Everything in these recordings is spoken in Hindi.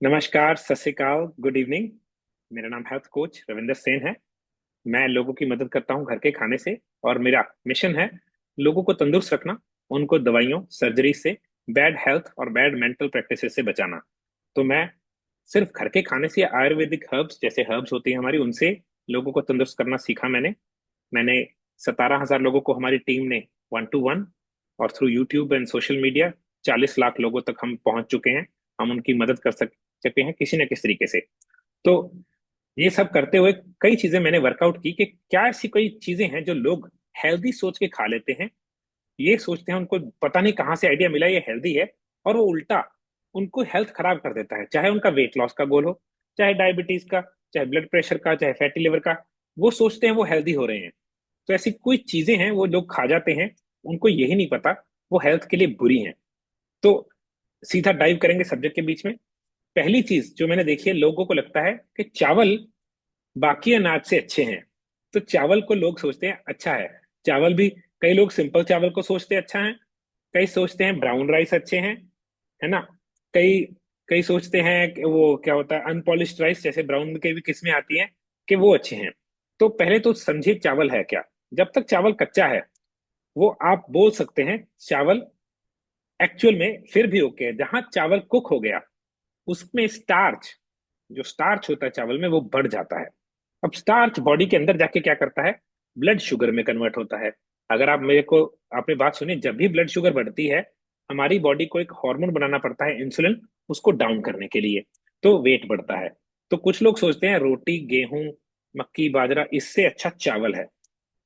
नमस्कार, सत श्री अकाल, गुड इवनिंग। मेरा नाम हेल्थ कोच रविंदर सेन है। मैं लोगों की मदद करता हूं घर के खाने से। और मेरा मिशन है लोगों को तंदुरुस्त रखना, उनको दवाइयों, सर्जरी से, बैड हेल्थ और बैड मेंटल प्रैक्टिसेस से बचाना। तो मैं सिर्फ घर के खाने से, आयुर्वेदिक हर्ब्स जैसे हर्ब्स होती हैं हमारी, उनसे लोगों को तंदुरुस्त करना सीखा मैंने। मैंने 17,000 लोगों को, हमारी टीम ने, 1 to 1 और through YouTube and social media 40 lakh लोगों तक हम पहुंच चुके हैं। हम उनकी मदद कर सकते हैं किसी न किसी तरीके से। तो ये सब करते हुए कई चीजें मैंने वर्कआउट की कि क्या ऐसी कोई चीजें हैं जो लोग हेल्दी सोच के खा लेते हैं। ये सोचते हैं, उनको पता नहीं कहाँ से आइडिया मिला ये हेल्दी है, और वो उल्टा उनको हेल्थ खराब कर देता है। चाहे उनका वेट लॉस का गोल हो, चाहे डायबिटीज का, चाहे ब्लड प्रेशर का, चाहे फैटी लिवर का, वो सोचते हैं वो हेल्दी हो रहे हैं। तो ऐसी कोई चीजें हैं वो लोग खा जाते हैं, उनको यही नहीं पता वो हेल्थ के लिए बुरी हैं। तो सीधा डाइव करेंगे सब्जेक्ट के बीच में। पहली चीज जो मैंने देखी है, लोगों को लगता है कि चावल बाकी अनाज से अच्छे हैं। तो चावल को लोग सोचते हैं अच्छा है। चावल भी, कई लोग सिंपल चावल को सोचते हैं अच्छा है, कई सोचते हैं ब्राउन राइस अच्छे हैं, है ना। कई कई सोचते हैं कि वो क्या होता है, अनपॉलिश्ड राइस, जैसे ब्राउन के भी किस्में आती हैं, कि वो अच्छे हैं। तो पहले तो समझिए चावल है क्या। जब तक चावल कच्चा है, वो आप बोल सकते हैं चावल एक्चुअल में फिर भी ओके है। जहां चावल कुक हो गया, उसमें स्टार्च, जो स्टार्च होता है चावल में, वो बढ़ जाता है। अब स्टार्च बॉडी के अंदर जाके क्या करता है, ब्लड शुगर में कन्वर्ट होता है। अगर आप मेरे को, आपने बात सुनी, जब भी ब्लड शुगर बढ़ती है, हमारी बॉडी को एक हार्मोन बनाना पड़ता है, इंसुलिन, उसको डाउन करने के लिए। तो वेट बढ़ता है। तो कुछ लोग सोचते हैं रोटी, गेहूं, मक्की, बाजरा, इससे अच्छा चावल है।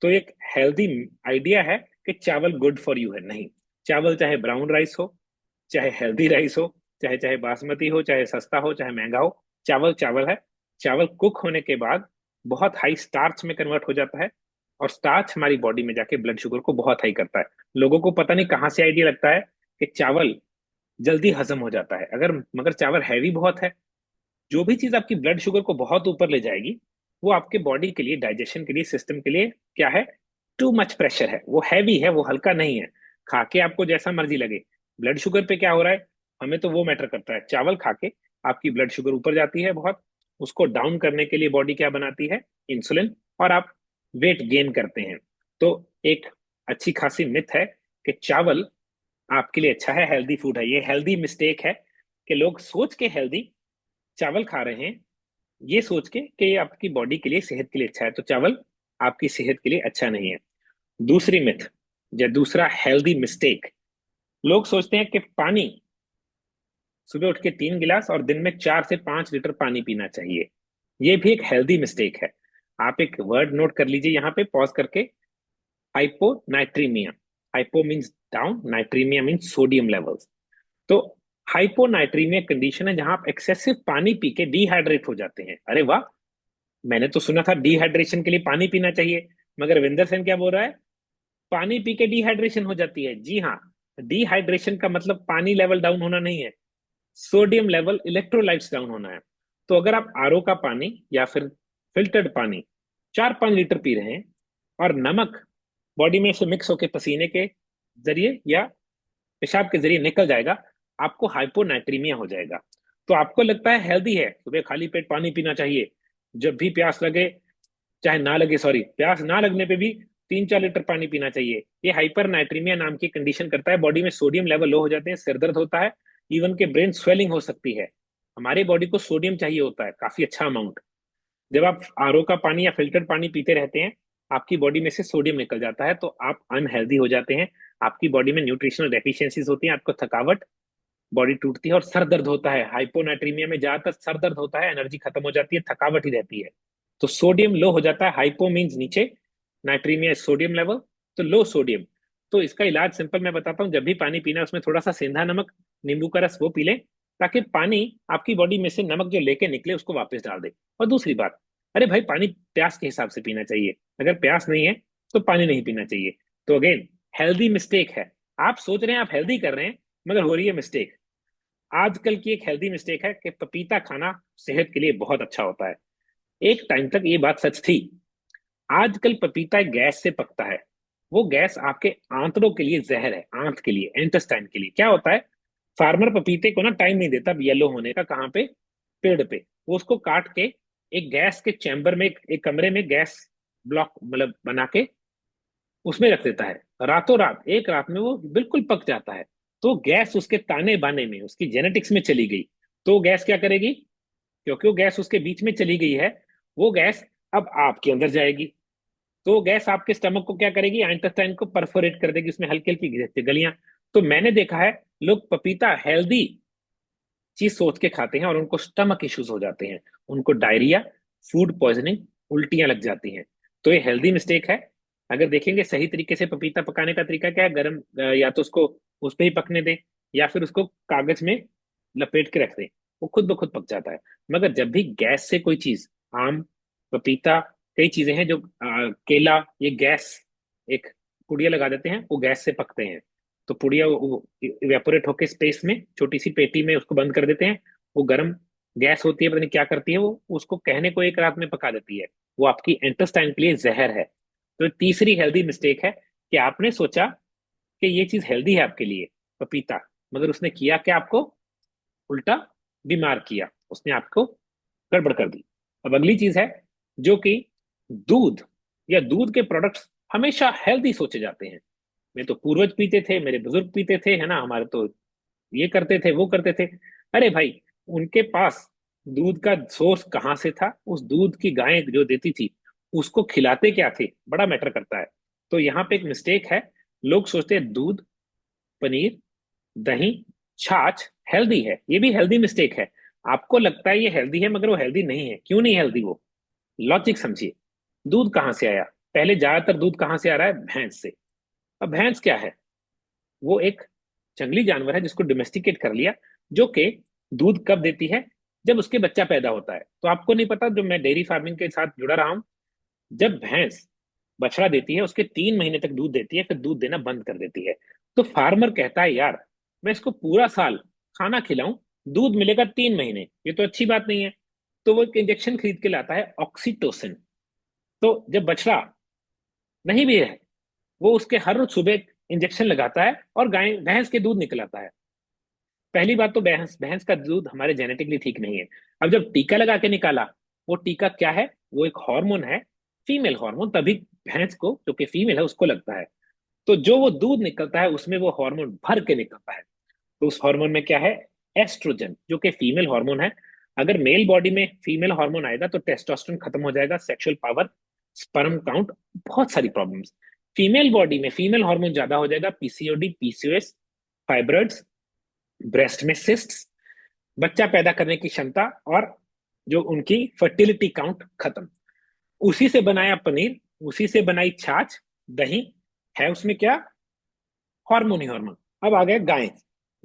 तो एक हेल्दी आइडिया है कि चावल गुड फॉर यू है। नहीं, चावल चाहे ब्राउन राइस हो, चाहे हेल्दी राइस हो, चाहे चाहे बासमती हो, चाहे सस्ता हो, चाहे महंगा हो, चावल चावल है। चावल कुक होने के बाद बहुत हाई स्टार्च में कन्वर्ट हो जाता है, और स्टार्च हमारी बॉडी में जाके ब्लड शुगर को बहुत हाई करता है। लोगों को पता नहीं कहाँ से आइडिया लगता है कि चावल जल्दी हजम हो जाता है, अगर मगर चावल हैवी बहुत है। जो भी चीज आपकी ब्लड शुगर को बहुत ऊपर ले जाएगी, वो आपके बॉडी के लिए, डाइजेशन के लिए, सिस्टम के लिए क्या है, टू मच प्रेशर है। वो हैवी है, वो हल्का नहीं है। खा के आपको जैसा मर्जी लगे, ब्लड शुगर पे क्या हो रहा है, हमें तो वो मैटर करता है। चावल खा के आपकी ब्लड शुगर ऊपर जाती है बहुत, उसको डाउन करने के लिए बॉडी क्या बनाती है, इंसुलिन, और आप वेट गेन करते हैं। तो एक अच्छी खासी मिथ है कि चावल आपके लिए अच्छा है, हेल्दी फूड है। ये हेल्दी मिस्टेक है कि लोग सोच के हेल्दी चावल खा रहे हैं, ये सोच के कि ये आपकी बॉडी के लिए, सेहत के लिए अच्छा है। तो चावल आपकी सेहत के लिए अच्छा नहीं है। दूसरी मिथ, या दूसरा हेल्दी मिस्टेक, लोग सोचते हैं कि पानी, सुबह उठ के 3 गिलास और दिन में 4 से 5 लीटर पानी पीना चाहिए। ये भी एक हेल्दी मिस्टेक है। आप एक वर्ड नोट कर लीजिए यहाँ पे पॉज करके, hyponatremia. Hypo means down, natremia means sodium levels. तो हाइपोनाइट्रीमिया कंडीशन है जहां आप एक्सेसिव पानी पी के डिहाइड्रेट हो जाते हैं। अरे वाह, मैंने तो सुना था डिहाइड्रेशन के लिए पानी पीना चाहिए, मगर विंदर सेन क्या बोल रहा है, पानी पी के डिहाइड्रेशन हो जाती है। जी हाँ, डिहाइड्रेशन का मतलब पानी लेवल डाउन होना नहीं है, सोडियम लेवल, इलेक्ट्रोलाइट्स डाउन होना है। तो अगर आप आरओ का पानी या फिर फिल्टर्ड पानी 4-5 लीटर पी रहे हैं, और नमक बॉडी में से मिक्स होकर पसीने के जरिए या पेशाब के जरिए निकल जाएगा, आपको हाइपोनाइट्रीमिया हो जाएगा। तो आपको लगता है हेल्दी है, सुबह खाली पेट पानी पीना चाहिए, जब भी प्यास लगे, चाहे ना लगे, सॉरी, प्यास ना लगने पे भी 3-4 लीटर पानी पीना चाहिए। ये हाइपर नाइट्रीमिया नाम की कंडीशन करता है, बॉडी में सोडियम लेवल लो हो जाते हैं, सिर दर्द होता है, इवन के ब्रेन स्वेलिंग हो सकती है। हमारी बॉडी को सोडियम चाहिए होता है काफी अच्छा अमाउंट। जब आप आरओ का पानी या फिल्टर्ड पानी पीते रहते हैं, आपकी बॉडी में से सोडियम निकल जाता है, तो आप अनहेल्दी हो जाते हैं। आपकी बॉडी में न्यूट्रिशनल डेफिशिएंसीज होती हैं, आपको थकावट, बॉडी टूटती है, और सर दर्द होता है। हाइपोनाइट्रीमिया में ज्यादातर सर दर्द होता है, एनर्जी खत्म हो जाती है, थकावट ही रहती है। तो सोडियम लो हो जाता है। हाइपो मीन्स नीचे, नाइट्रीमिया सोडियम लेवल, तो लो सोडियम। तो इसका इलाज सिंपल मैं बताता हूँ, जब भी पानी पीना है उसमें थोड़ा सा सेंधा नमक, नींबू का रस, वो पी लें, ताकि पानी आपकी बॉडी में से नमक जो लेके निकले उसको वापस डाल दे। और दूसरी बात, अरे भाई, पानी प्यास के हिसाब से पीना चाहिए। अगर प्यास नहीं है तो पानी नहीं पीना चाहिए। तो अगेन, हेल्दी मिस्टेक है। आप सोच रहे हैं आप हेल्दी कर रहे हैं, मगर हो रही है मिस्टेक। आजकल की एक हेल्दी मिस्टेक है कि पपीता खाना सेहत के लिए बहुत अच्छा होता है। एक टाइम तक ये बात सच थी। आजकल पपीता गैस से पकता है। वो गैस आपके आंतड़ों के लिए जहर है, के लिए, इंटेस्टाइन के लिए। क्या होता है, फार्मर पपीते को ना टाइम नहीं देता येलो होने का, कहाँ पे, पेड़ पे, वो उसको काट के एक गैस के चैम्बर में, एक कमरे में गैस ब्लॉक मतलब बना के उसमें रख देता है। रातों रात, एक रात में वो बिल्कुल पक जाता है। तो गैस उसके ताने बाने में, उसकी जेनेटिक्स में चली गई। तो गैस क्या करेगी, क्योंकि वो गैस उसके बीच में चली गई है, वो गैस अब आपके अंदर जाएगी। तो गैस आपके स्टमक को क्या करेगी, इंटेस्टाइन को परफोरेट कर देगी, उसमें हल्की हल्की गलियां। तो मैंने देखा है लोग पपीता हेल्दी चीज सोच के खाते हैं और उनको स्टमक इश्यूज हो जाते हैं, उनको डायरिया, फूड पॉइजनिंग, उल्टियां लग जाती हैं। तो ये हेल्दी मिस्टेक है। अगर देखेंगे सही तरीके से पपीता पकाने का तरीका क्या है, गर्म या तो उसको उस पर ही पकने दें, या फिर उसको कागज में लपेट के रख दें, वो खुद ब खुद पक जाता है। मगर जब भी गैस से कोई चीज, आम, पपीता, कई चीजें हैं जो केला, ये गैस, एक पुड़िया लगा देते हैं, वो गैस से पकते हैं। तो पुड़िया इवेपोरेट होके स्पेस में छोटी सी पेटी में उसको बंद कर देते हैं। वो गर्म गैस होती है, पता नहीं क्या करती है, वो उसको कहने को एक रात में पका देती है। वो आपकी इंटेस्टाइन के लिए जहर है। तो तीसरी हेल्दी मिस्टेक है कि आपने सोचा कि ये चीज हेल्दी है आपके लिए, पपीता, मगर उसने किया क्या, आपको उल्टा बीमार किया, उसने आपको गड़बड़ कर दी। अब अगली चीज है जो कि दूध या दूध के प्रोडक्ट्स हमेशा हेल्दी सोचे जाते हैं। मैं तो पूर्वज पीते थे, मेरे बुजुर्ग पीते थे, है ना, हमारे तो ये करते थे, वो करते थे। अरे भाई, उनके पास दूध का सोर्स कहाँ से था, उस दूध की गायें जो देती थी उसको खिलाते क्या थे, बड़ा मैटर करता है। तो यहाँ पे एक मिस्टेक है, लोग सोचते हैं दूध, पनीर, दही, छाछ हेल्दी है, ये भी हेल्दी मिस्टेक है। आपको लगता है ये हेल्दी है, मगर वो हेल्दी नहीं है। क्यों नहीं हेल्दी वो, लॉजिक समझिए। दूध कहाँ से आया, पहले ज्यादातर दूध कहाँ से आ रहा है, भैंस से। अब भैंस क्या है, वो एक जंगली जानवर है जिसको डोमेस्टिकेट कर लिया, जो कि दूध कब देती है, जब उसके बच्चा पैदा होता है। तो आपको नहीं पता, जो मैं डेयरी फार्मिंग के साथ जुड़ा रहा हूं, जब भैंस बछड़ा देती है उसके 3 महीने तक दूध देती है, फिर दूध देना बंद कर देती है। तो फार्मर कहता है यार, मैं इसको पूरा साल खाना खिलाऊं, दूध मिलेगा 3 महीने, ये तो अच्छी बात नहीं है। तो वो एक इंजेक्शन खरीद के लाता है, ऑक्सीटोसिन। तो जब बछड़ा नहीं भी है, वो उसके हर रोज सुबह इंजेक्शन लगाता है और गाय भैंस के दूध निकलाता है। पहली बात तो भैंस भैंस का दूध हमारे जेनेटिकली ठीक नहीं है। अब जब टीका लगा के निकाला, वो टीका क्या है, वो एक हार्मोन है, फीमेल हार्मोन, तभी भैंस को, जो कि फीमेल है, उसको लगता है। तो जो वो दूध निकलता है उसमें वो हार्मोन भर के निकलता है। तो उस हार्मोन में क्या है, एस्ट्रोजन, जो कि फीमेल हार्मोन है। अगर मेल बॉडी में फीमेल हार्मोन आएगा तो टेस्टोस्टेरोन खत्म हो जाएगा, सेक्सुअल पावर, स्पर्म काउंट, बहुत सारी प्रॉब्लम्स। फीमेल बॉडी में फीमेल हार्मोन ज्यादा हो जाएगा, पीसीओडी, पीसीओएस, फाइब्रॉइड्स, ब्रेस्ट में सिस्ट्स, बच्चा पैदा करने की क्षमता, और जो उनकी फर्टिलिटी काउंट खत्म। उसी से बनाया पनीर, उसी से बनाई छाछ, दही, है उसमें क्या, हार्मोन ही हार्मोन। अब आ गया गाय।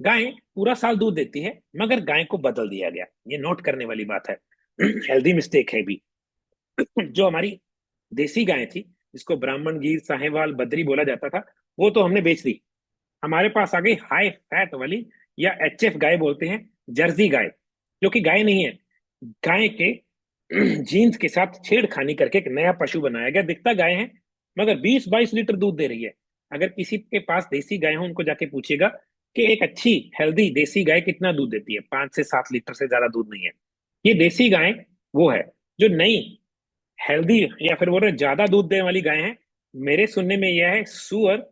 गाय पूरा साल दूध देती है, मगर गाय को बदल दिया गया, ये नोट करने वाली बात है। हेल्दी मिस्टेक है भी। जो हमारी देसी गाय थी, जिसको ब्राह्मण, गीर, साहेवाल, बद्री बोला जाता था, वो तो हमने बेच दी। हमारे पास आ गई हाई फैट वाली, या एचएफ गाय बोलते हैं, जर्सी गाय, जो कि गाय नहीं है। गाय के जीन्स के साथ छेड़खानी करके एक नया पशु बनाया गया, दिखता गाय है, मगर 20-22 लीटर दूध दे रही है। अगर किसी के पास देसी गाय हो, उनको जाके पूछेगा कि एक अच्छी हेल्दी देसी गाय कितना दूध देती है, 5 से 7 लीटर से ज्यादा दूध नहीं है। ये देसी गाय वो है। जो नई हेल्दी या फिर बोल रहे ज्यादा दूध देने वाली गाय है, मेरे सुनने में यह है, सुअर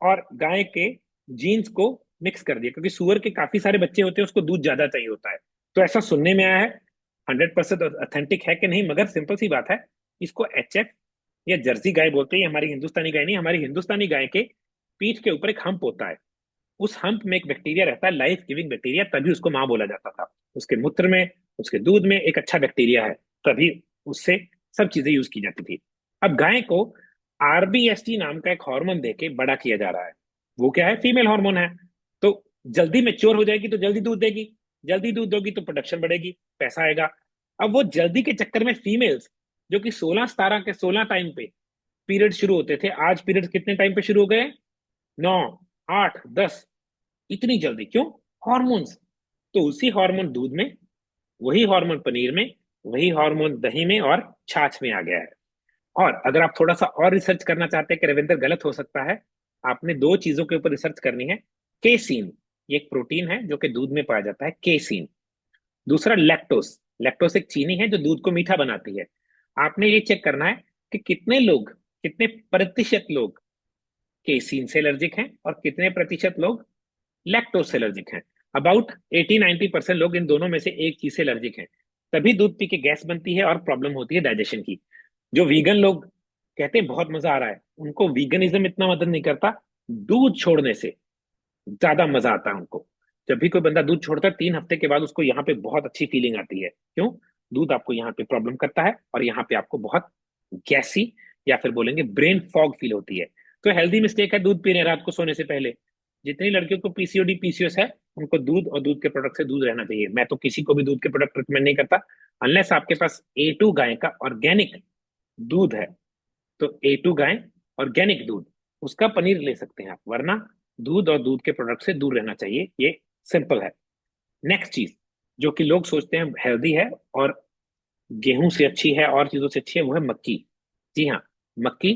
और गाय के जीन्स को मिक्स कर दिया, क्योंकि सुअर के काफी सारे बच्चे होते हैं, उसको दूध ज्यादा चाहिए होता है। तो ऐसा सुनने में आया है, 100% ऑथेंटिक है कि नहीं, मगर सिंपल सी बात है, इसको एचएफ या जर्सी गाय बोलते हैं। ये हमारी हिंदुस्तानी गाय नहीं, हमारी हिंदुस्तानी गाय के पीठ के ऊपर एक हम्प होता है, उस हम्प में एक बैक्टीरिया रहता है, लाइफ गिविंग बैक्टीरिया, तभी उसको माँ बोला जाता था। उसके मूत्र में, उसके दूध में एक अच्छा बैक्टीरिया है, तभी उससे सब चीजें यूज की जाती थी। अब गाय को आरबीएसटी नाम का एक हार्मोन देके बड़ा किया जा रहा है। वो क्या है, फीमेल हार्मोन है। तो जल्दी मेच्योर हो जाएगी तो जल्दी दूध देगी, जल्दी दूध दोगी तो प्रोडक्शन बढ़ेगी, पैसा आएगा। अब वो जल्दी के चक्कर में फीमेल्स, जो कि 16-17 के 16 टाइम पे पीरियड शुरू होते थे, आज पीरियड कितने टाइम पे शुरू हो गए, 9, 8, 10, इतनी जल्दी क्यों, हॉर्मोन्स। तो उसी हार्मोन दूध में, वही हार्मोन पनीर में, वही हार्मोन दही में और छाछ में आ गया है। और अगर आप थोड़ा सा और रिसर्च करना चाहते हैं कि रविंद्र गलत हो सकता है, आपने दो चीजों के ऊपर रिसर्च करनी है। केसीन, ये एक प्रोटीन है जो कि दूध में पाया जाता है, केसीन। दूसरा लैक्टोस। लैक्टोस एक चीनी है जो दूध को मीठा बनाती है। आपने ये चेक करना है कि कितने लोग, कितने प्रतिशत लोग केसीन से एलर्जिक हैं और कितने प्रतिशत लोग लैक्टोज से एलर्जिक हैं। अबाउट 80-90% लोग इन दोनों में से एक चीज से एलर्जिक हैं। तभी दूध पी के गैस बनती है और प्रॉब्लम होती है डाइजेशन की। जो वीगन लोग कहते हैं बहुत मजा आ रहा है, उनको वीगनिज्म इतना मदद नहीं करता। दूध छोड़ने से ज्यादा मजा आता है उनको। जब भी कोई बंदा दूध छोड़ता है 3 हफ्ते के बाद उसको यहाँ पे बहुत अच्छी फीलिंग आती है। क्यों? दूध आपको यहाँ पे प्रॉब्लम करता है और यहाँ पे आपको बहुत गैसी या फिर बोलेंगे ब्रेन फॉग फील होती है। तो हेल्दी मिस्टेक है दूध पीने रात को सोने से पहले। जितनी लड़कियों को पीसीओडी पीसीओएस है उनको दूध और दूध के प्रोडक्ट से दूर रहना चाहिए। मैं तो किसी को भी दूध के प्रोडक्ट रिकमेंड नहीं करता अनलेस आपके पास A2 गाय का ऑर्गेनिक दूध है। तो A2 गाय ऑर्गेनिक दूध, उसका पनीर ले सकते हैं आप, वरना दूध और दूध के प्रोडक्ट से दूर रहना चाहिए। ये सिंपल है। नेक्स्ट चीज जो कि लोग सोचते हैं हेल्दी है और गेहूं से अच्छी है और चीजों से अच्छी है, वो है मक्की। जी हाँ, मक्की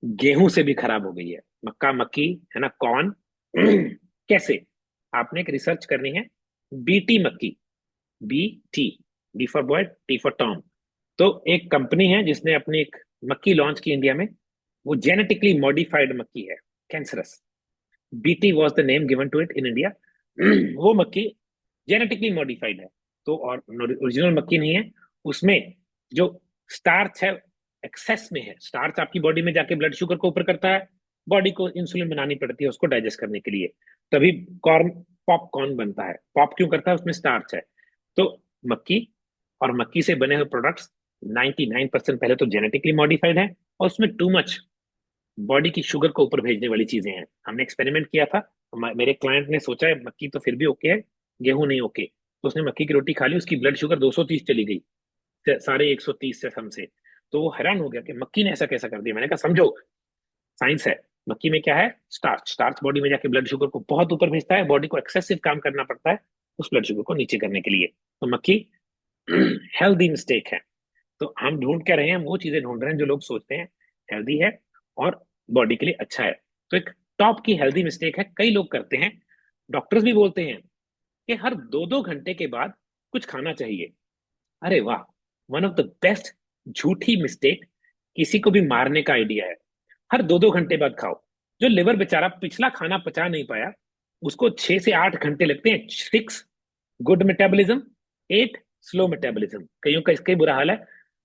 गेहूं से भी खराब हो गई है। मक्का मक्की है ना, कॉर्न। कैसे? आपने एक रिसर्च करनी है। बीटी मक्की, BT, B for boy, T for Tom. तो एक कंपनी है जिसने अपनी एक मक्की लॉन्च की इंडिया में। वो जेनेटिकली मॉडिफाइड मक्की है, cancerous. BT was the name given to it in India. वो मक्की जेनेटिकली मॉडिफाइड है। तो और ओरिजिनल मक्की नहीं है। उसमें जो स्टार्च है एक्सेस में है। स्टार्च आपकी बॉडी में जाके ब्लड शुगर को ऊपर करता है। बॉडी को इंसुलिन बनानी पड़ती है उसको डाइजेस्ट करने के लिए। तभी कॉर्न, पॉपकॉर्न बनता है। पॉप क्यों करता है? उसमें स्टार्च है। तो मक्की और मक्की से बने हुए प्रोडक्ट्स 99% पहले तो जेनेटिकली मॉडिफाइड है और उसमें टू मच बॉडी की शुगर को ऊपर भेजने वाली चीजें हैं। हमने एक्सपेरिमेंट किया था। मेरे क्लाइंट ने सोचा है मक्की तो फिर भी ओके है, गेहूं नहीं ओके। तो उसने मक्की की रोटी खा ली, उसकी ब्लड शुगर 230 चली गई, साढ़े 130 से हमसे। तो वो हैरान हो गया कि मक्की ने ऐसा कैसा कर दिया। मैंने कहा समझो, साइंस है। मक्की में क्या है? स्टार्च। स्टार्च बॉडी में जाके ब्लड शुगर को बहुत ऊपर भेजता है। बॉडी को एक्सेसिव काम करना पड़ता है उस ब्लड शुगर को नीचे करने के लिए। तो मक्की हेल्दी मिस्टेक है। तो हम ढूंढ क्या रहे हैं? हम वो चीजें ढूंढ रहे हैं जो लोग सोचते हैं हेल्दी है और बॉडी के लिए अच्छा है। तो एक टॉप की हेल्दी मिस्टेक है, कई लोग करते हैं। डॉक्टर्स भी बोलते हैं कि हर 2-2 घंटे के बाद कुछ खाना चाहिए। अरे वाह, वन ऑफ द बेस्ट झूठी मिस्टेक, किसी को भी मारने का आइडिया है। हर 2-2 घंटे बाद खाओ। जो लिवर बेचारा पिछला खाना पचा नहीं पाया, उसको 6 से 8 घंटे लगते हैं। 6 गुड मेटाबॉलिज्म, 8 स्लो मेटाबॉलिज्म। कईयों का इसका ही बुरा हाल है।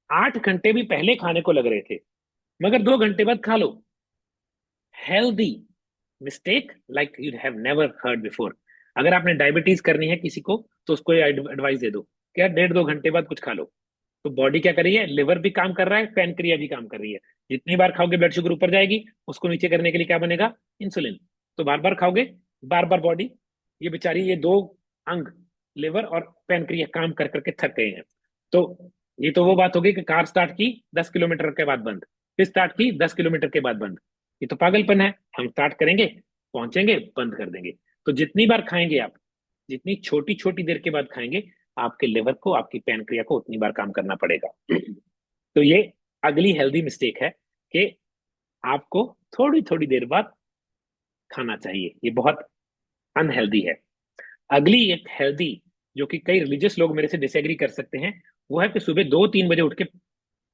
8 घंटे भी पहले खाने को लग रहे थे, मगर 2 घंटे बाद खा लो। Healthy mistake like you have never heard before. अगर आपने डायबिटीज करनी है किसी को तो उसको ये एडवाइस दे दो कि यार 1.5-2 घंटे बाद कुछ खा लो। तो बॉडी क्या कर रही है? लिवर भी काम कर रहा है, पैनक्रिया भी काम कर रही है। जितनी बार खाओगे ब्लड शुगर ऊपर जाएगी, उसको नीचे करने के लिए क्या बनेगा? इंसुलिन। तो बार बार खाओगे, बार बार बॉडी, ये बेचारी, ये दो अंग, लिवर और पैनक्रिया, काम कर करके थक गए हैं। तो ये तो वो बात होगी कि कार स्टार्ट की 10 किलोमीटर के बाद बंद, फिर स्टार्ट की 10 किलोमीटर के बाद बंद। ये तो पागलपन है। हम स्टार्ट करेंगे, पहुंचेंगे, बंद कर देंगे। तो जितनी बार खाएंगे आप, जितनी छोटी छोटी देर के बाद खाएंगे, आपके लिवर को, आपकी पैनक्रिया को उतनी बार काम करना पड़ेगा। तो ये अगली हेल्दी मिस्टेक है कि आपको थोड़ी थोड़ी देर बाद खाना चाहिए। ये बहुत अनहेल्दी है। अगली एक हेल्दी, जो कि कई रिलीजियस लोग मेरे से डिसएग्री कर सकते हैं, वो है कि सुबह 2-3 बजे उठ के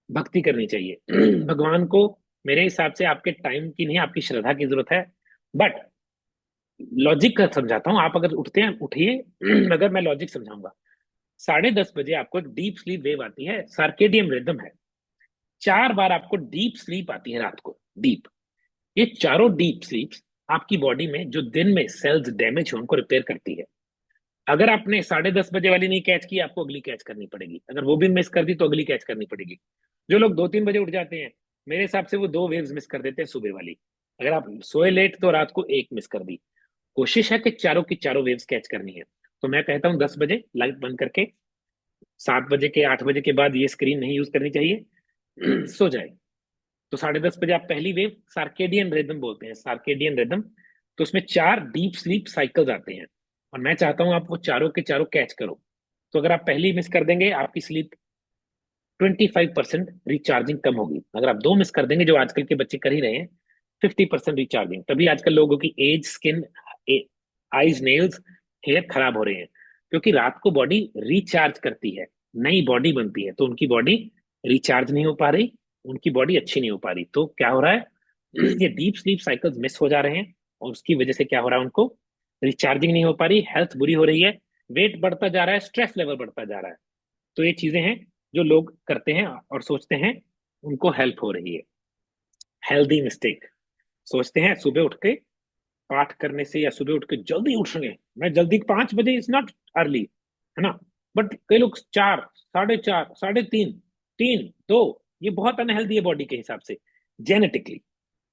भक्ति करनी चाहिए। भगवान को मेरे हिसाब से आपके टाइम की नहीं, आपकी श्रद्धा की जरूरत है। बट लॉजिक का समझाता हूँ। आप अगर उठते हैं उठिए, मगर मैं लॉजिक समझाऊंगा। 10:30 बजे आपको एक डीप स्लीप वेव आती है, सर्केडियम रिदम है। 4 बार आपको डीप स्लीप आती है रात को, डीप। ये चारों डीप स्लीप्स आपकी बॉडी में जो दिन में सेल्स डैमेज हो उनको रिपेयर करती है। अगर आपने 10:30 बजे वाली नहीं कैच की, आपको अगली कैच करनी पड़ेगी। अगर वो भी मिस कर दी तो अगली कैच करनी पड़ेगी। जो लोग 2-3 बजे उठ जाते हैं, मेरे हिसाब से वो 2 वेव्स मिस कर देते हैं सुबह वाली। अगर आप सोए लेट तो रात को एक मिस कर दी। कोशिश है कि चारों की चारों वेव्स कैच करनी है। तो मैं कहता हूँ 10 बजे लाइट बंद करके, 7 बजे के 8 बजे के बाद ये स्क्रीन नहीं यूज करनी चाहिए। सो जाए। तो 10:30 बजे आप पहली वेव, सार्केडियन रिदम बोलते हैं, सार्केडियन रिदम। तो उसमें 4 डीप स्लीप साइकिल्स आते हैं और मैं चाहता हूं आप वो चारों के चारों कैच करो। तो अगर आप पहली मिस कर देंगे, आपकी स्लीप 25% रिचार्जिंग कम होगी। अगर आप दो मिस कर देंगे, जो आजकल के बच्चे कर ही रहे हैं, 50% रिचार्जिंग। तभी आजकल लोगों की age, skin, eyes, nails, hair खराब हो रहे हैं। क्योंकि रात को बॉडी रिचार्ज करती है, नई बॉडी बनती है, तो उनकी बॉडी रिचार्ज नहीं हो पा रही, उनकी बॉडी अच्छी नहीं हो पा रही, तो क्या हो रहा है, ये डीप स्लीप साइकिल्स मिस हो जा रहे हैं, और उसकी वजह से क्या हो रहा है, उनको रिचार्जिंग नहीं हो पा रही, हेल्थ बुरी हो रही है, वेट बढ़ता जा रहा है, स्ट्रेस लेवल बढ़ता जा रहा है। तो ये चीजें हैं जो लोग करते हैं और सोचते हैं उनको हेल्प हो रही है। हेल्दी मिस्टेक, सोचते हैं सुबह उठ के पाठ करने से या सुबह उठ के जल्दी उठेंगे, मैं जल्दी 5 बजे इज नॉट अर्ली, है ना, बट कई लोग 4, 4:30, 3:30, 3, 2, ये बहुत अनहेल्दी है बॉडी के हिसाब से। जेनेटिकली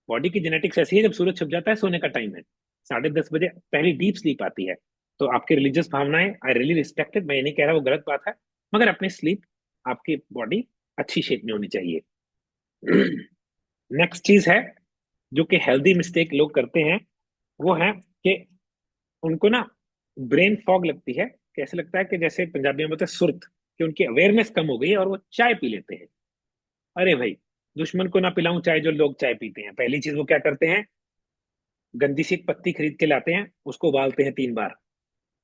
बॉडी की जेनेटिक्स ऐसी है, जब सूरज छुप जाता है सोने का टाइम है, 10:30 बजे पहली डीप स्लीप आती है। तो आपके रिलीजियस भावनाएं आई रियली रिस्पेक्टेड, मैं ये नहीं कह रहा वो गलत बात है, मगर अपनी स्लीप, आपकी बॉडी अच्छी शेप में होनी चाहिए। नेक्स्ट चीज है जो कि हेल्दी मिस्टेक लोग करते हैं, वो है कि उनको ना ब्रेन फॉग लगती है। कैसे लगता है कि जैसे पंजाबी में बोलते हैं सुर्त, कि उनकी अवेयरनेस कम हो गई है और वो चाय पी लेते हैं। अरे भाई, दुश्मन को ना पिलाऊं चाय, जो लोग चाय पीते हैं पहली चीज वो क्या करते हैं, गंदी सी एक पत्ती खरीद के लाते हैं, उसको उबालते हैं 3 बार,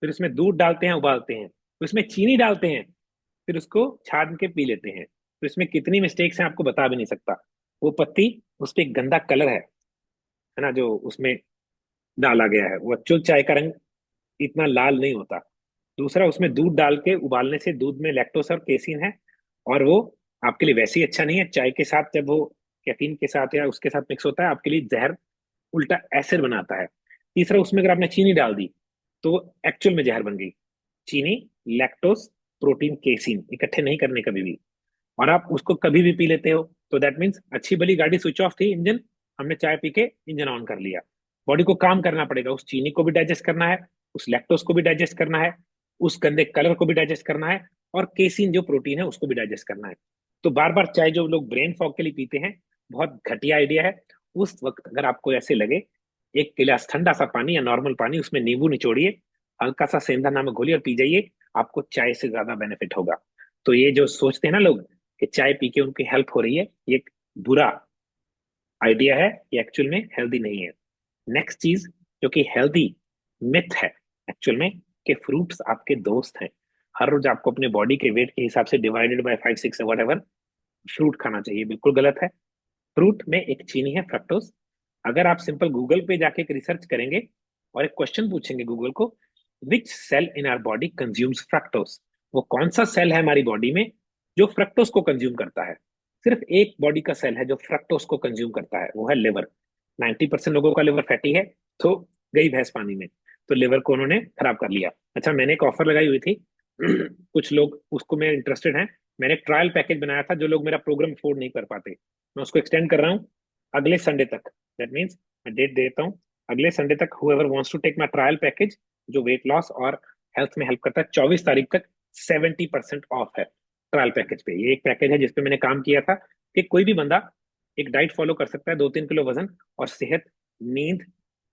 फिर उसमें दूध डालते हैं, उबालते हैं, फिर उसमें चीनी डालते हैं, फिर उसको छान के पी लेते हैं। तो इसमें कितनी मिस्टेक्स हैं आपको बता भी नहीं सकता। वो पत्ती, उस पर एक गंदा कलर है ना, जो उसमें डाला गया है, वो एक्चुअल चाय का रंग इतना लाल नहीं होता। दूसरा, उसमें दूध डाल के उबालने से दूध में लैक्टोस और केसीन है, और वो आपके लिए वैसे ही अच्छा नहीं है। चाय के साथ जब वो कैफीन के साथ या उसके साथ मिक्स होता है, आपके लिए जहर, उल्टा एसिड बनाता है। तीसरा, उसमें अगर आपने चीनी डाल दी तो वो एक्चुअल में जहर बन गई। चीनी, लैक्टोस, प्रोटीन, केसीन इकट्ठे नहीं करने कभी भी, और आप उसको कभी भी पी लेते हो, तो दैट मीन्स अच्छी भली गाड़ी स्विच ऑफ थी इंजन, हमने चाय पी के इंजन ऑन कर लिया। बॉडी को काम करना पड़ेगा, उस चीनी को भी डाइजेस्ट करना है, उस लैक्टोस को भी डाइजेस्ट करना है, उस गंदे कलर को भी डाइजेस्ट करना है, और केसीन जो प्रोटीन है उसको भी डाइजेस्ट करना है। तो बार बार चाय जो लोग ब्रेन फॉग के लिए पीते हैं, बहुत घटिया आइडिया है। उस वक्त अगर आपको ऐसे लगे, एक गिलास ठंडा सा पानी या नॉर्मल पानी, उसमें नींबू निचोड़िए, हल्का सा सेंधा नमक घोलिए और पी जाइए, आपको चाय से ज्यादा बेनिफिट होगा। तो ये जो सोचते हैं ना लोग कि चाय पी के उनकी हेल्प हो रही है, ये एक बुरा आइडिया है, ये एक्चुअल में हेल्दी नहीं है। नेक्स्ट चीज जो कि हेल्दी मिथ है एक्चुअल में, कि फ्रूट्स आपके दोस्त हैं। हर रोज आपको अपने बॉडी के वेट के हिसाब से divided by 5, 6 what ever fruit खाना चाहिए, बिल्कुल गलत है। फ्रूट में एक चीनी है, फ्रक्टोज। अगर आप सिंपल गूगल पे जाके एक रिसर्च करेंगे और एक क्वेश्चन पूछेंगे गूगल को, which cell in our body consumes fructose, वो कौन सा सेल है हमारी बॉडी में जो फ्रक्टोज को कंज्यूम करता है। सिर्फ एक बॉडी का सेल है जो फ्रक्टोज को कंज्यूम करता है, वो है लिवर। 90% लोगों का लिवर फैटी है, तो गई भैंस पानी में, तो लिवर को उन्होंने खराब कर लिया। अच्छा, मैंने एक ऑफर लगाई हुई थी, कुछ लोग उसको में इंटरेस्टेड हैं, मैंने एक ट्रायल पैकेज बनाया था, जो लोग मेरा प्रोग्राम अफोर्ड नहीं कर पाते, मैं उसको एक्सटेंड कर रहा हूँ अगले संडे तक। दैट मीन्स मैं डेट देता हूँ, अगले संडे तक whoever wants to take my trial package, जो वेट लॉस और हेल्थ में हेल्प करता है, 24 तारीख तक 70% ऑफ है ट्रायल पैकेज पे। ये एक पैकेज है जिसपे मैंने काम किया था कि कोई भी बंदा एक डाइट फॉलो कर सकता है, 2-3 किलो वजन और सेहत, नींद,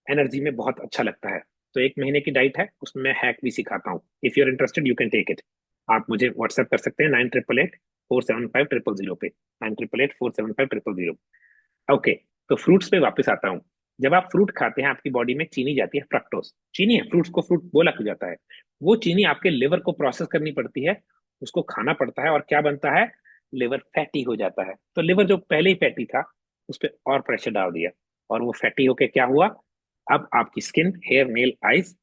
एनर्जी में बहुत अच्छा लगता है। तो 1 महीने की डाइट है, उसमें मैं हैक भी सिखाता हूँ। If you are interested you can take it. आप मुझे व्हाट्सएप कर सकते हैं 9888 475 000 पे, 9888 475 000। ओके, तो फ्रूट्स पे वापस आता हूँ। जब आप फ्रूट खाते हैं, आपकी बॉडी में चीनी जाती है, फ्रक्टोज चीनी है, फ्रूट्स को फ्रूट बोला क्यों जाता है, वो चीनी आपके लिवर को प्रोसेस करनी पड़ती है, उसको खाना पड़ता है, और क्या बनता है, लिवर फैटी हो जाता है। तो लिवर जो पहले ही फैटी था, उस पर और प्रेशर डाल दिया, और वो फैटी होके क्या हुआ, अब आपकी स्किन, हेयर, नेल, आईज,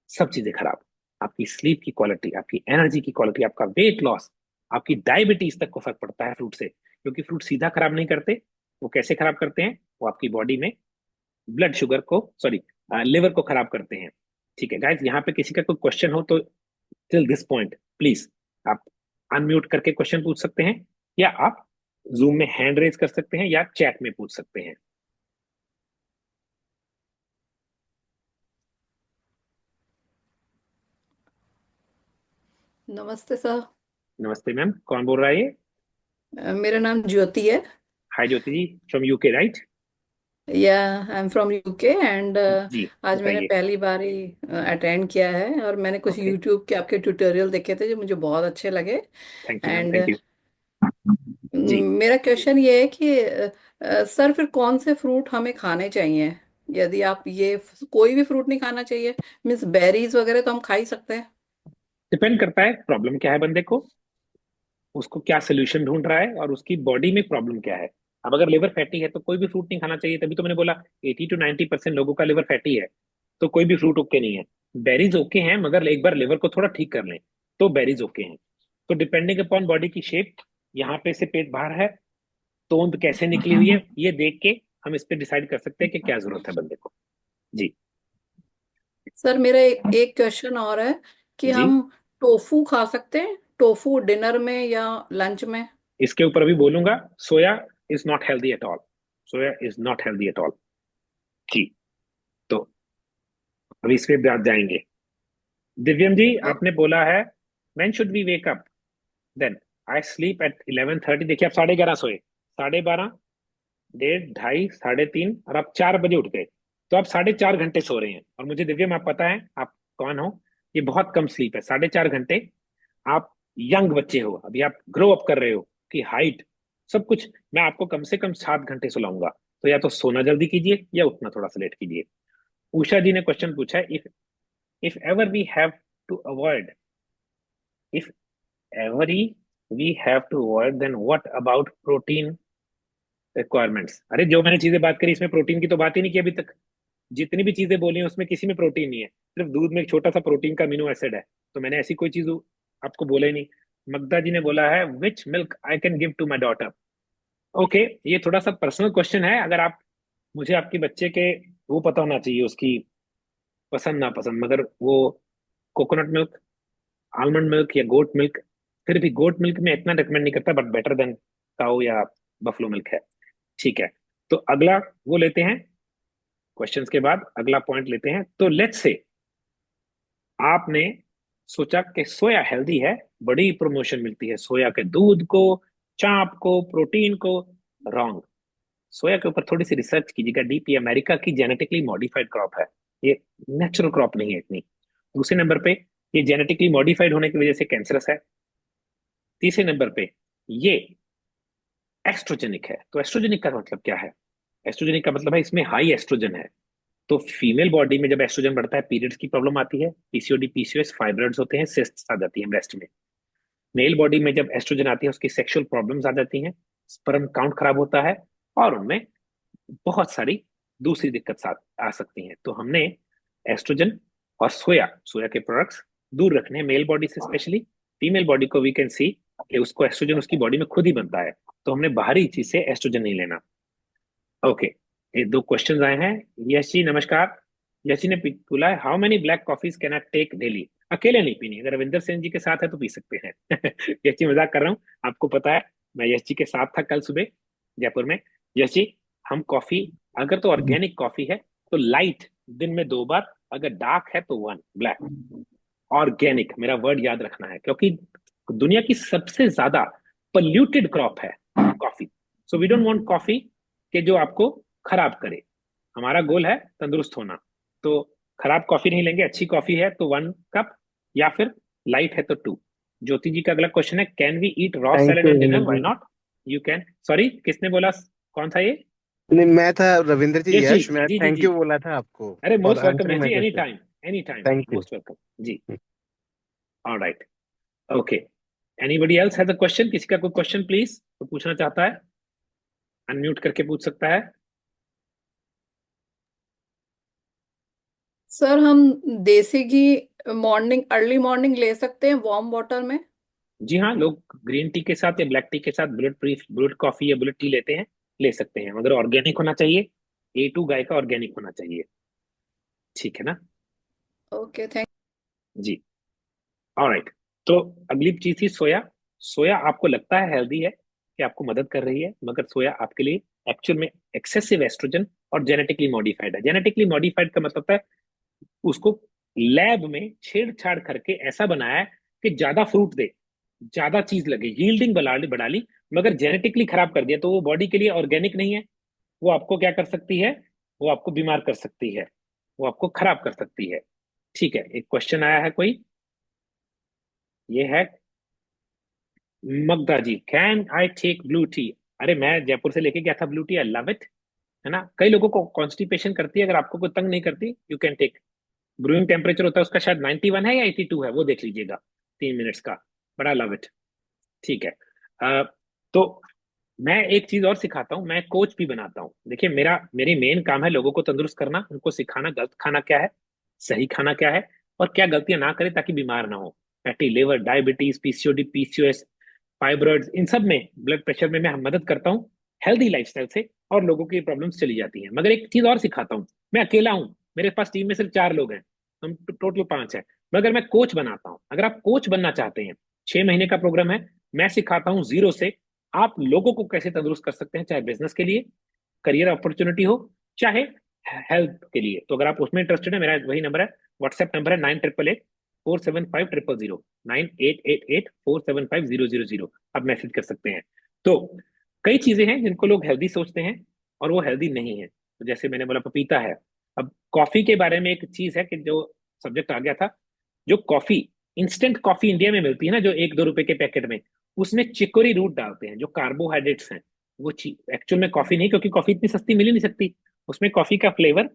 सब चीजें खराब। आपकी स्लीप की क्वालिटी, आपकी एनर्जी की क्वालिटी, आपका वेट लॉस, आपकी डायबिटीज तक को फर्क पड़ता है फ्रूट से, क्योंकि फ्रूट सीधा खराब नहीं करते। वो कैसे खराब करते हैं, वो आपकी बॉडी में ब्लड शुगर को, सॉरी, लिवर को खराब करते हैं। ठीक है गाइज, यहाँ पे किसी का कोई क्वेश्चन हो तो टिल दिस पॉइंट प्लीज आप अनम्यूट करके क्वेश्चन पूछ सकते हैं, या आप जूम में हैंड रेज कर सकते हैं, या चैट में पूछ सकते हैं। नमस्ते सर। नमस्ते मैम, कौन बोल रहा है ये? मेरा नाम ज्योति है। Hi Jyoti ji, from UK right? या I am from UK and जी, आज मैंने बताइए। पहली बार ही अटेंड किया है और मैंने कुछ ओके, यूट्यूब के आपके ट्यूटोरियल देखे थे जो मुझे बहुत अच्छे लगे। Thank you ma'am, and thank you. जी, मेरा क्वेश्चन ये है कि सर फिर कौन से फ्रूट हमें खाने चाहिए? यदि आप ये कोई भी फ्रूट नहीं खाना चाहिए, मीन्स बेरीज वगैरह तो हम खा ही सकते हैं? डिपेंड करता है प्रॉब्लम क्या है बंदे को, उसको क्या सोल्यूशन ढूंढ रहा है, और उसकी बॉडी में प्रॉब्लम क्या है। अब अगर लिवर फैटी है तो कोई भी फ्रूट नहीं खाना चाहिए, तभी तो मैंने बोला 80 to 90% लोगों का लिवर फैटी है, तो कोई भी फ्रूट ओके नहीं है। बेरीज ओके हैं, मगर एक बार लिवर को थोड़ा ठीक कर लें तो बेरीज ओके हैं। तो डिपेंडिंग अपॉन बॉडी की शेप, यहाँ पे से पेट बाहर है, तोंद कैसे निकली हुई है, ये देख के हम इस पे डिसाइड कर सकते हैं कि क्या जरूरत है बंदे को। जी। सर मेरा एक क्वेश्चन और है कि जी, हम टोफू खा सकते हैं, टोफू डिनर में या लंच में? इसके ऊपर अभी बोलूंगा। Soya is not healthy at all. Soya is not healthy at all. जी। तो अभी इस पे बात जाएंगे। दिव्यम जी, ओ, आपने बोला है when should we wake up, then I sleep at 11:30। देखिए आप 11:30 सोए, 12:30, डेढ़, ढाई, 3:30, और आप 4 बजे उठ गए, तो आप 4.5 घंटे सो रहे हैं। और मुझे दिव्यम आप पता है आप कौन हो, ये बहुत कम स्लीप है 4.5 घंटे। आप यंग बच्चे हो, अभी आप ग्रो अप कर रहे हो, कि हाइट सब कुछ, मैं आपको कम से कम 7 घंटे सुलाऊंगा। तो या तो सोना जल्दी कीजिए या उठना थोड़ा सा लेट कीजिए। उषा जी ने क्वेश्चन पूछा है, if ever we have to avoid, if ever we have to avoid, then what about protein requirements. अरे जो मैंने चीजें बात करी इसमें प्रोटीन की तो बात ही नहीं की अभी तक। जितनी भी चीजें बोली हैं उसमें किसी में प्रोटीन नहीं है, सिर्फ दूध में एक छोटा सा प्रोटीन का अमीनो एसिड है। तो मैंने ऐसी कोई चीज आपको बोला ही नहीं। मगदा जी ने बोला है which milk I can give to my daughter. Okay, ये थोड़ा सा पर्सनल क्वेश्चन है। अगर आप, मुझे आपके बच्चे के वो पता होना चाहिए उसकी पसंद नापसंद, मगर वो कोकोनट मिल्क, आलमंड मिल्क या गोट मिल्क, फिर भी गोट मिल्क में इतना रिकमेंड नहीं करता, बट बेटर देन काऊ या बफलो मिल्क है। ठीक है, तो अगला वो लेते हैं, क्वेश्चंस के बाद अगला पॉइंट लेते हैं। तो लेट्स से आपने सोचा कि सोया हेल्दी है, बड़ी प्रमोशन मिलती है सोया के दूध को, चाप को, प्रोटीन को। रॉन्ग। सोया के ऊपर थोड़ी सी रिसर्च कीजिएगा डीप। ये अमेरिका की जेनेटिकली मॉडिफाइड क्रॉप है, ये नेचुरल क्रॉप नहीं है इतनी। दूसरे नंबर पे, ये जेनेटिकली मॉडिफाइड होने की वजह से कैंसरस है। तीसरे नंबर पे, ये एस्ट्रोजेनिक है। तो एस्ट्रोजेनिक का मतलब क्या है? एस्ट्रोजेनिक का मतलब है इसमें हाई एस्ट्रोजन है। तो फीमेल बॉडी में जब एस्ट्रोजन बढ़ता है, पीरियड्स की प्रॉब्लम आती है, पीसीओडी, पीसीओएस, फाइब्रॉइड्स होते हैं, सिस्ट्स आ जाती है ब्रेस्ट में। मेल बॉडी में जब एस्ट्रोजन आती है, उसकी सेक्सुअल प्रॉब्लम्स आ जाती हैं, स्पर्म काउंट खराब होता है, और उनमें बहुत सारी दूसरी दिक्कत आ सकती हैं। तो हमने एस्ट्रोजन और सोया, सोया के प्रोडक्ट्स दूर रखने हैं मेल बॉडी से स्पेशली। फीमेल बॉडी को वी कैन सी कि उसको एस्ट्रोजन उसकी बॉडी में खुद ही बनता है, तो हमने बाहरी चीज से एस्ट्रोजन नहीं लेना। ओके, ये दो क्वेश्चन आए हैं। यश जी नमस्कार। यश जी ने बोला है how many black coffees can I take daily. अकेले नहीं पीनी, अगर रविंदर सेन जी के साथ है तो पी सकते हैं। यश जी मजाक कर रहा हूँ, आपको पता है मैं यश जी के साथ था कल सुबह जयपुर में। यश जी, हम कॉफी, अगर तो ऑर्गेनिक कॉफी है तो लाइट, दिन में 2 बार, अगर डार्क है तो वन ब्लैक। ऑर्गेनिक मेरा वर्ड याद रखना है, क्योंकि दुनिया की सबसे ज्यादा पोल्यूटेड क्रॉप है coffee. So we don't want coffee के जो आपको खराब करे। हमारा गोल है तंदुरुस्त होना। तो खराब कॉफी नहीं लेंगे, अच्छी कॉफी है तो 1 कप, या फिर लाइट है तो 2। ज्योति जी का अगला क्वेश्चन है, can we eat raw thank salad you in dinner, Ravindra why ji. Not? You can. Sorry, किसने बोला? कौन था ये? नहीं, मैं था रविंद्र जी, यश जी, यश। मैं जी जी थैंक जी। यू बोला था आपको अरे for most welcome Yash answering ji, my any question. Time, any time, thank you. Most welcome. Ji. Alright. Okay, anybody else has a question? किसी का कोई क्वेश्चन प्लीज तो पूछना चाहता है, अनम्यूट करके पूछ सकता है। सर हम देसी घी मॉर्निंग, अर्ली मॉर्निंग ले सकते हैं वार्म वाटर में? जी हाँ, लोग ग्रीन टी के साथ या ब्लैक टी के साथ बुलेट कॉफी या बुलेट टी लेते हैं, ले सकते हैं, मगर ऑर्गेनिक होना चाहिए। A2 गाय का ऑर्गेनिक होना चाहिए। ठीक है ना? Okay, thank. जी। ऑलराइट। तो अगली चीज थी सोया। सोया आपको लगता है हेल्दी है, कि आपको मदद कर रही है, मगर सोया आपके लिए एक्चुअल में एक्सेसिव एस्ट्रोजन और जेनेटिकली मॉडिफाइड है। जेनेटिकली मॉडिफाइड का मतलब है उसको लैब में छेड़छाड़ करके ऐसा बनाया है कि ज्यादा फ्रूट दे, ज्यादा चीज लगे, यील्डिंग बढ़ा ली, मगर जेनेटिकली खराब कर दिया, तो वो बॉडी के लिए ऑर्गेनिक नहीं है। वो आपको क्या कर सकती है? वो आपको बीमार कर सकती है, वो आपको खराब कर सकती है। ठीक है, एक क्वेश्चन आया है कोई, ये है Magadha ji, can I take blue tea? अरे मैं जयपुर से लेके गया था blue tea, I love it. है ना, कई लोगों को कॉन्स्टिपेशन करती है, अगर आपको कोई तंग नहीं करती, you can take. Brewing temperature होता है उसका शायद 91 है या 82 है, वो देख लीजिएगा। 3 मिनट्स का, बड़ा लव इट। ठीक है। तो मैं एक चीज और सिखाता हूँ, मैं कोच भी बनाता हूँ। देखिए मेरी मेन काम है लोगों को तंदुरुस्त करना, उनको सिखाना गलत खाना क्या है, सही खाना क्या है, और क्या गलतियां ना करें ताकि बीमार ना हो। Fatty liver, diabetes, PCOD, PCOS, fibroids, इन सब में, ब्लड प्रेशर में मैं मदद करता हूँ हेल्दी लाइफस्टाइल से, और लोगों की प्रॉब्लम्स चली जाती हैं। मगर एक चीज और सिखाता हूँ, मैं अकेला हूँ, मेरे पास टीम में सिर्फ 4 लोग हैं, हम टोटल 5 है। मगर मैं कोच बनाता हूँ। अगर आप कोच बनना चाहते हैं, 6 महीने का प्रोग्राम है, मैं सिखाता हूँ जीरो से आप लोगों को कैसे तंदुरुस्त कर सकते हैं, चाहे बिजनेस के लिए, करियर अपॉर्चुनिटी हो, चाहे हेल्थ के लिए। तो अगर आप उसमें इंटरेस्टेड है, मेरा वही नंबर है, व्हाट्सएप नंबर है 9888 475 000, 9888 475 000। आप मैसेज कर सकते हैं। तो कई चीजें हैं जिनको लोग हेल्दी सोचते हैं और वो हेल्दी नहीं है। तो जैसे मैंने बोला पपीता है। अब कॉफी के बारे में एक चीज है कि जो सब्जेक्ट आ गया था, जो कॉफी, इंस्टेंट कॉफी इंडिया में मिलती है ना, जो 1-2 रुपए के पैकेट में, उसमें चिकोरी रूट डालते हैं जो कार्बोहाइड्रेट्स हैं। वो एक्चुअल में कॉफी नहीं, क्योंकि कॉफी इतनी सस्ती मिल ही नहीं सकती। उसमें कॉफी का फ्लेवर,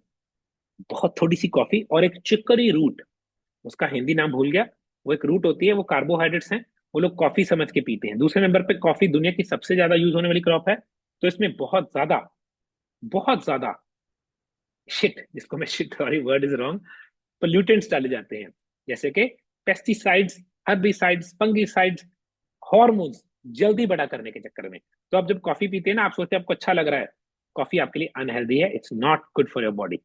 बहुत थोड़ी सी कॉफी और एक चिकोरी रूट, उसका हिंदी नाम भूल गया, वो एक रूट होती है, वो कार्बोहाइड्रेट्स हैं। वो लोग कॉफी समझ के पीते हैं। दूसरे नंबर पे कॉफी दुनिया की सबसे ज्यादा यूज होने वाली क्रॉप है। तो इसमें बहुत ज्यादा शिट, जिसको मैं shit, sorry word is wrong, pollutants डाले जाते हैं, जैसे कि पेस्टिसाइड्स, हर्बिसाइड्स, फंगिसाइड्स, हॉर्मोन्स, जल्दी बड़ा करने के चक्कर में। तो आप जब कॉफी पीते हैं ना, आप सोचते हैं आपको अच्छा लग रहा है, कॉफी आपके लिए अनहेल्दी है, it's not good for your body.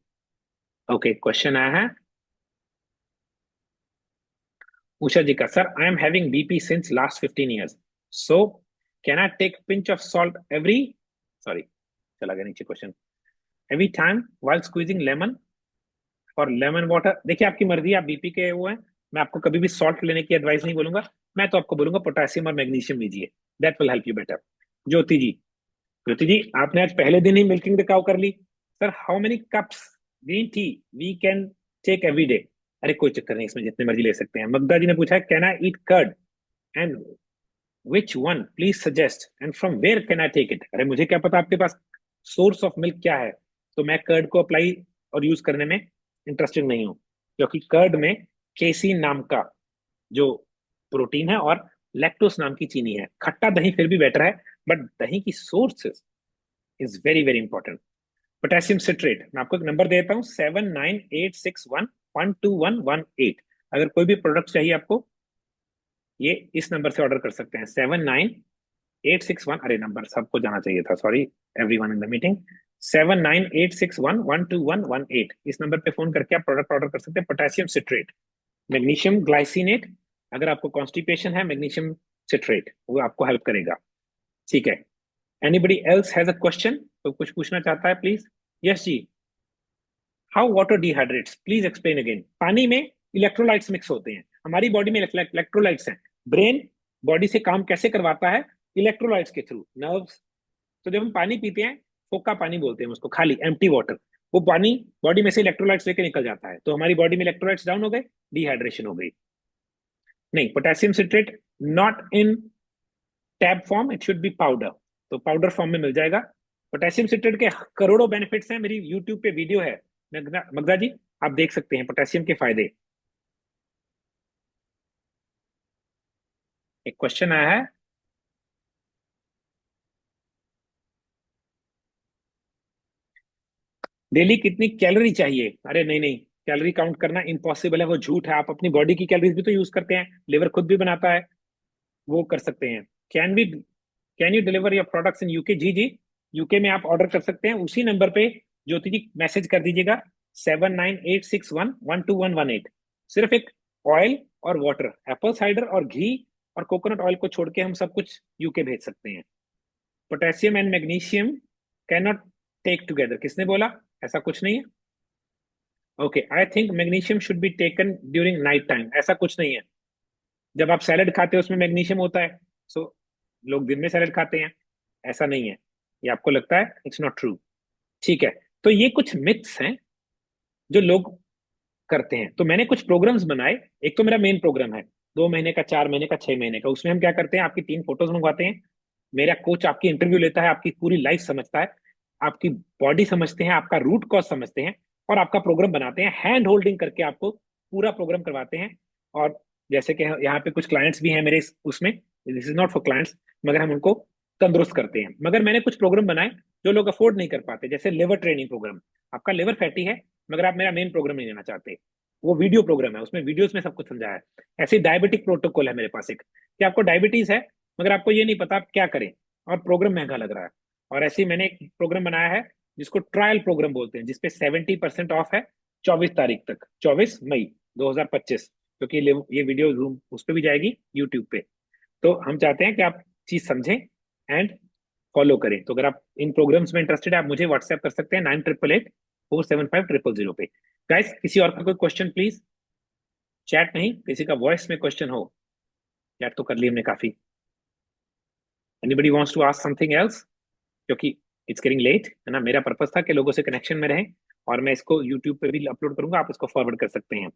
Okay, question आया है उषा जी का, sir I am having BP since last 15 years, so can I take pinch of salt every, sorry चला गया नीचे question, every time while squeezing lemon और लेमन वाटर। देखिए आपकी मर्जी है, आप बीपी के वो है, मैं आपको कभी भी सॉल्ट लेने की एडवाइस नहीं बोलूंगा। मैं तो आपको बोलूंगा पोटेशियम और मैग्नीशियम लीजिए, that will help you better. Jyoti ji, Jyoti ji आपने आज पहले दिन ही मिल्किंग द काउ कर ली। Sir how many cups green tea we can take every day? अरे कोई चक्कर नहीं, इसमें जितने मर्जी ले सकते हैं। मगदा जी ने पूछा है can I eat curd and which one please suggest and from where can I take it? अरे मुझे क्या पता आपके पास सोर्स ऑफ मिल्क क्या है। तो मैं कर्ड को अप्लाई और यूज करने में इंटरेस्टेड नहीं हूँ, क्योंकि कर्ड में केसीन नाम का जो प्रोटीन है और लैक्टोस नाम की चीनी है। खट्टा दही फिर भी बेटर है, बट दही की source is very very important. Potassium citrate, मैं आपको एक नंबर देता हूँ, 7986112118। अगर कोई भी प्रोडक्ट चाहिए आपको, ये इस नंबर से ऑर्डर कर सकते हैं, 79861, अरे नंबर सबको जाना चाहिए था, sorry everyone in the meeting, 7986112118। इस नंबर पे फोन करके आप प्रोडक्ट ऑर्डर कर सकते हैं, पोटेशियम सिट्रेट, मैग्नीशियम ग्लाइसिनेट। अगर आपको कॉन्स्टिपेशन है, मैग्नीशियम सिट्रेट वो आपको हेल्प करेगा। ठीक है, anybody else has a question? तो कुछ पूछना चाहता है प्लीज? यस जी। How water dehydrates, please explain again. पानी में इलेक्ट्रोलाइट्स मिक्स होते हैं, हमारी बॉडी में इलेक्ट्रोलाइट्स हैं। ब्रेन बॉडी से काम कैसे करवाता है? इलेक्ट्रोलाइट्स के थ्रू, नर्व्स। तो जब हम पानी पीते हैं, फोका पानी बोलते हैं उसको, खाली एम्प्टी वाटर, वो पानी बॉडी में से इलेक्ट्रोलाइट्स लेके निकल जाता है, तो हमारी बॉडी में इलेक्ट्रोलाइट्स डाउन हो गए, डिहाइड्रेशन हो गई। नहीं, potassium citrate not in tab form, it should be powder. तो पाउडर फॉर्म में मिल जाएगा। पोटेशियम सिट्रेट के करोड़ों बेनिफिट्स हैं, मेरी यूट्यूब पे वीडियो है, मगदा जी आप देख सकते हैं पोटेशियम के फायदे। एक क्वेश्चन आया है, डेली कितनी कैलोरी चाहिए? अरे नहीं नहीं, कैलोरी काउंट करना इम्पॉसिबल है, वो झूठ है। आप अपनी बॉडी की कैलोरीज भी तो यूज करते हैं, लिवर खुद भी बनाता है, वो कर सकते हैं। Can you deliver your products in UK? जी जी, यूके में आप ऑर्डर कर सकते हैं, उसी नंबर पे ज्योति जी मैसेज कर दीजिएगा, 7986112118। सिर्फ एक ऑयल और वाटर, एप्पल साइडर और घी और कोकोनट ऑयल को छोड़ के हम सब कुछ यूके भेज सकते हैं। Potassium and magnesium can not take together, किसने बोला? ऐसा कुछ नहीं है। Okay, I think magnesium should be taken during night time, ऐसा कुछ नहीं है। जब आप सैलड खाते हो उसमें मैग्नीशियम होता है, सो लोग दिन में सैलड खाते हैं, ऐसा नहीं है। ये आपको लगता है, इट्स नॉट ट्रू। ठीक है, तो ये कुछ मिथ्स हैं जो लोग करते हैं। तो मैंने कुछ प्रोग्राम्स बनाए। एक तो मेरा मेन प्रोग्राम है 2 महीने का, 4 महीने का, 6 महीने का। उसमें हम क्या करते हैं, आपकी 3 फोटोज मंगवाते हैं, मेरा कोच आपकी इंटरव्यू लेता है, आपकी पूरी लाइफ समझता है, आपकी बॉडी समझते हैं, आपका रूट कॉज समझते हैं, और आपका प्रोग्राम बनाते हैं, हैंड होल्डिंग करके आपको पूरा प्रोग्राम करवाते हैं। और जैसे कि यहाँ पे कुछ क्लाइंट्स भी हैं मेरे उसमें, this is not for clients, मगर हम उनको तंदुरुस्त करते हैं। मगर मैंने कुछ प्रोग्राम बनाए जो लोग अफोर्ड नहीं कर पाते, जैसे लिवर ट्रेनिंग प्रोग्राम। आपका लिवर फैटी है मगर आप मेरा मेन प्रोग्राम नहीं लेना चाहते, वो वीडियो प्रोग्राम है, उसमें वीडियोस में सब कुछ समझाया है। ऐसे डायबिटिक प्रोटोकॉल है मेरे पास एक, कि आपको डायबिटीज है मगर आपको ये नहीं पता आप क्या करें, और प्रोग्राम महंगा लग रहा है। और ऐसे ही मैंने एक प्रोग्राम बनाया है जिसको ट्रायल प्रोग्राम बोलते हैं, जिसपे 70% ऑफ है 24 तारीख तक, 24 मई 2025, क्योंकि ये वीडियो जूम उस पर भी जाएगी यूट्यूब पे। तो हम चाहते हैं कि आप चीज समझें एंड फॉलो करें। तो अगर आप इन प्रोग्राम्स में इंटरेस्टेड है, आप मुझे व्हाट्सएप कर सकते हैं 9888 475 000 पे। गाइस, किसी और का कोई क्वेश्चन प्लीज? चैट नहीं, किसी का वॉइस में क्वेश्चन हो। चैट तो कर ली हमने काफी। Anybody wants to ask something else? क्योंकि इट्स गेटिंग लेट है ना, मेरा पर्पस था कि लोगों से कनेक्शन में रहें, और मैं इसको यूट्यूब पे भी अपलोड करूंगा, आप इसको फॉरवर्ड कर सकते हैं।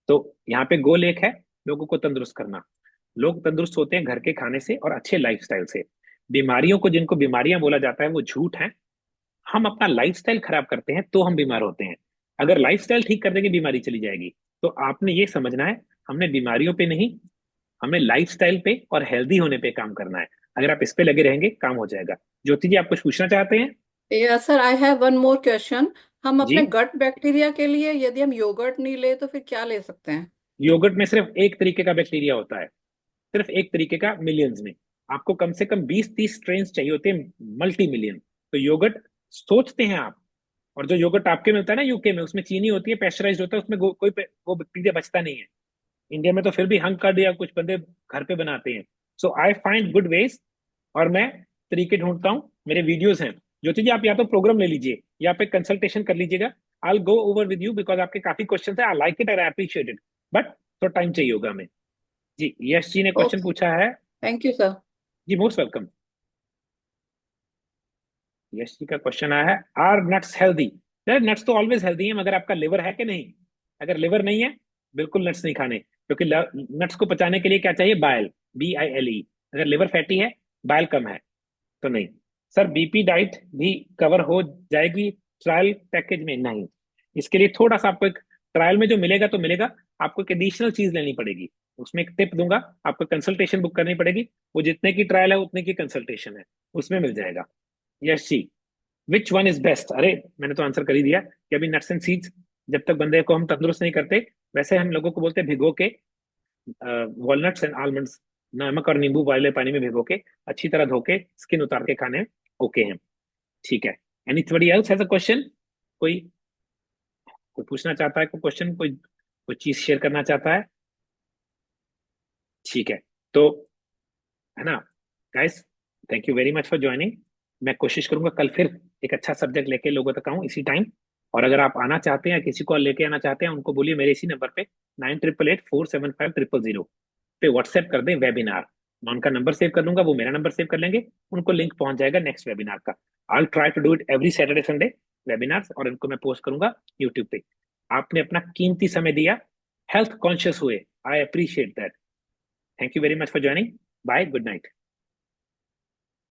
तो यहाँ पे गोल एक है, लोगों को तंदुरुस्त करना। लोग तंदुरुस्त होते हैं घर के खाने से और अच्छे लाइफस्टाइल से। बीमारियों को, जिनको बीमारियां बोला जाता है, वो झूठ है। हम अपना लाइफस्टाइल खराब करते हैं तो हम बीमार होते हैं। अगर लाइफस्टाइल ठीक कर देंगे बीमारी चली जाएगी। तो आपने ये समझना है, हमने बीमारियों पे नहीं, हमें लाइफस्टाइल पे और हेल्दी होने पे काम करना है। अगर आप इस पे लगे रहेंगे काम हो जाएगा। ज्योति जी, आप कुछ पूछना चाहते हैं? Yes sir, I have one more question. हम जी। अपने गट बैक्टीरिया के लिए यदि हम योगर्ट नहीं ले तो फिर क्या ले सकते हैं? योगर्ट में सिर्फ एक तरीके का बैक्टीरिया होता है, सिर्फ एक तरीके का, मिलियंस में। आपको कम से कम 20-30 स्ट्रेन चाहिए होते हैं, मल्टी मिलियन। तो योगर्ट सोचते हैं आप, और जो योगर्ट आपके मिलता है ना यूके में, उसमें चीनी होती है, पेस्चराइज्ड होता है, उसमें वो बैक्टीरिया बचता नहीं है। इंडिया में तो फिर भी हंग कर दिया, कुछ बंदे घर पे बनाते हैं। सो आई फाइंड गुड वेज, और मैं तरीके ढूंढता हूँ। मेरे वीडियोस हैं। ज्योति जी, आप या तो प्रोग्राम ले लीजिए या आप एक कंसल्टेशन कर लीजिएगा। I go over with you, because आपके काफी क्वेश्चन है, I like it, I appreciate it, but थोड़ा टाइम चाहिए होगा हमें। जी, यश जी ने क्वेश्चन ओके, पूछा है। Thank you sir. जी, मोस्ट वेलकम। यश जी का क्वेश्चन आया है, आर नट्स हेल्दी? नट्स तो ऑलवेज हेल्दी है, मगर आपका लिवर है कि नहीं? अगर लिवर नहीं है, बिल्कुल नट्स नहीं खाने, क्योंकि नट्स को पचाने के लिए क्या चाहिए? Bile, BILE। अगर लिवर फैटी है, बाइल कम है, तो नहीं। सर, BP डाइट भी कवर हो जाएगी ट्रायल पैकेज में? नहीं, इसके लिए थोड़ा सा आपको एक ट्रायल में जो मिलेगा तो मिलेगा, आपको एक एडिशनल चीज लेनी पड़ेगी। उसमें एक टिप दूंगा, आपको कंसल्टेशन बुक करनी पड़ेगी। वो जितने की ट्रायल है उतने की कंसल्टेशन है, उसमें मिल जाएगा। यस जी, विच वन इज बेस्ट? अरे, मैंने तो आंसर कर ही दिया कि अभी नट्स एंड सीड्स, जब तक बंदे को हम तंदुरुस्त नहीं करते, वैसे हम लोगों को बोलते हैं भिगो के वॉलनट्स एंड आलमंड्स नमक और नींबू वाले पानी में भिगो के अच्छी तरह धो के स्किन उतार के खाने ओके हैं। ठीक है। Anybody else has a question? कोई कोई पूछना चाहता है, कोई क्वेश्चन, कोई कोई चीज शेयर करना चाहता है? ठीक है। तो, है ना guys, thank you very much for joining. मैं कोशिश करूंगा कल फिर एक अच्छा सब्जेक्ट लेके लोगों तक आऊं इसी टाइम। और अगर आप आना चाहते हैं, किसी को लेके आना चाहते हैं, उनको बोलिए मेरे इसी नंबर पे 9888 475 000 पे व्हाट्सएप कर दें वेबिनार। मैं उनका नंबर सेव कर लूंगा, वो मेरा नंबर सेव कर लेंगे, उनको लिंक पहुंच जाएगा नेक्स्ट वेबिनार का। I try to do it every Saturday Sunday webinars, और इनको मैं पोस्ट करूंगा यूट्यूब पे। आपने अपना कीमती समय दिया, हेल्थ कॉन्शियस हुए, I appreciate that. Thank you very much for joining. Bye, good night.